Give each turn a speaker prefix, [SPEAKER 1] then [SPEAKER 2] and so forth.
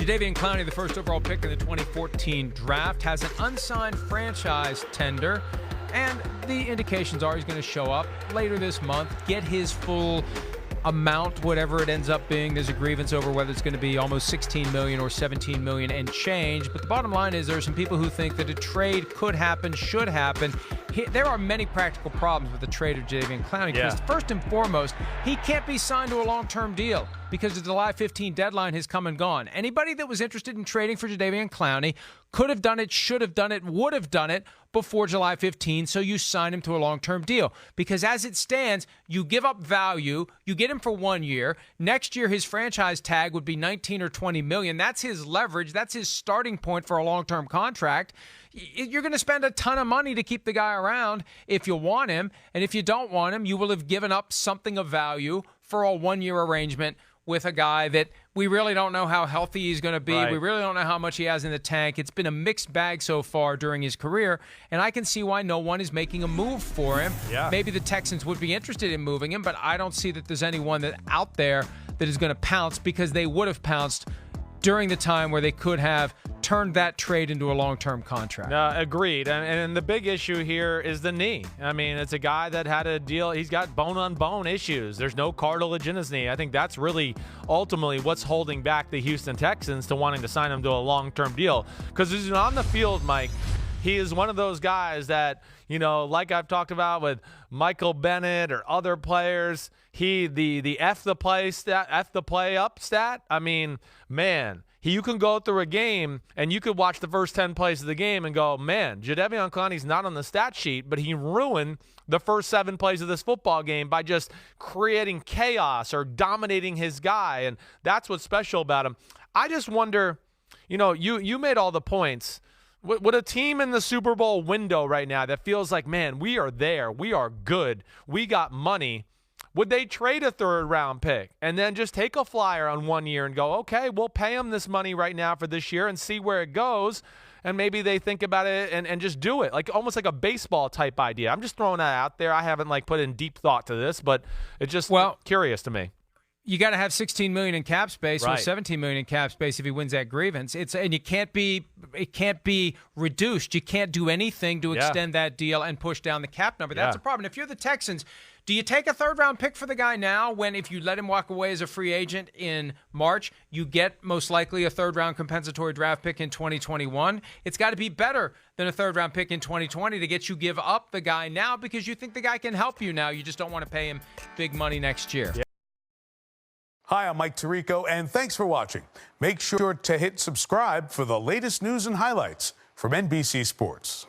[SPEAKER 1] Jadeveon Clowney, the first overall pick in the 2014 draft, has an unsigned franchise tender, and the indications are he's going to show up later this month, get his full amount, whatever it ends up being. There's a grievance over whether it's going to be almost $16 million or $17 million and change. But the bottom line is there are some people who think that a trade could happen, should happen. There are many practical problems with the trade of Jadeveon Clowney. Because first and foremost, he can't be signed to a long-term deal because the July 15 deadline has come and gone. Anybody that was interested in trading for Jadeveon Clowney could have done it, should have done it, would have done it before July 15, so you sign him to a long-term deal. Because as it stands, you give up value, you get him for 1 year. Next year, his franchise tag would be 19 or 20 million. That's his leverage. That's his starting point for a long-term contract. You're going to spend a ton of money to keep the guy around if you want him. And if you don't want him, you will have given up something of value for a one-year arrangement with a guy that we really don't know how healthy he's going to be. Right. We really don't know how much he has in the tank. It's been a mixed bag so far during his career, and I can see why no one is making a move for him. Yeah. Maybe the Texans would be interested in moving him, but I don't see that there's anyone that out there that is going to pounce, because they would have pounced during the time where they could have turned that trade into a long-term contract.
[SPEAKER 2] Agreed. And the big issue here is the knee. I mean, it's a guy that had a deal. He's got bone-on-bone issues. There's no cartilage in his knee. I think that's really ultimately what's holding back the Houston Texans to wanting to sign him to a long-term deal. Because he's on the field, Mike, he is one of those guys that, you know, like I've talked about with Michael Bennett or other players, the F the play up stat. I mean, man, you can go through a game and you could watch the first 10 plays of the game and go, man, Jadeveon Clowney's not on the stat sheet, but he ruined the first 7 plays of this football game by just creating chaos or dominating his guy, and that's what's special about him. I just wonder, you know, you made all the points. Would a team in the Super Bowl window right now that feels like, man, we are there, we are good, we got money, would they trade a third-round pick and then just take a flyer on 1 year and go, okay, we'll pay him this money right now for this year and see where it goes, and maybe they think about it and just do it, like almost like a baseball-type idea? I'm just throwing that out there. I haven't, like, put in deep thought to this, but it's just curious to me.
[SPEAKER 1] You got to have $16 million in cap space, or $17 million in cap space if he wins that grievance. And it can't be reduced. You can't do anything to extend that deal and push down the cap number. That's a problem. If you're the Texans, do you take a third-round pick for the guy now when, if you let him walk away as a free agent in March, you get most likely a third-round compensatory draft pick in 2021? It's got to be better than a third-round pick in 2020 to get you give up the guy now because you think the guy can help you now. You just don't want to pay him big money next year.
[SPEAKER 3] Yeah. Hi, I'm Mike Tirico, and thanks for watching. Make sure to hit subscribe for the latest news and highlights from NBC Sports.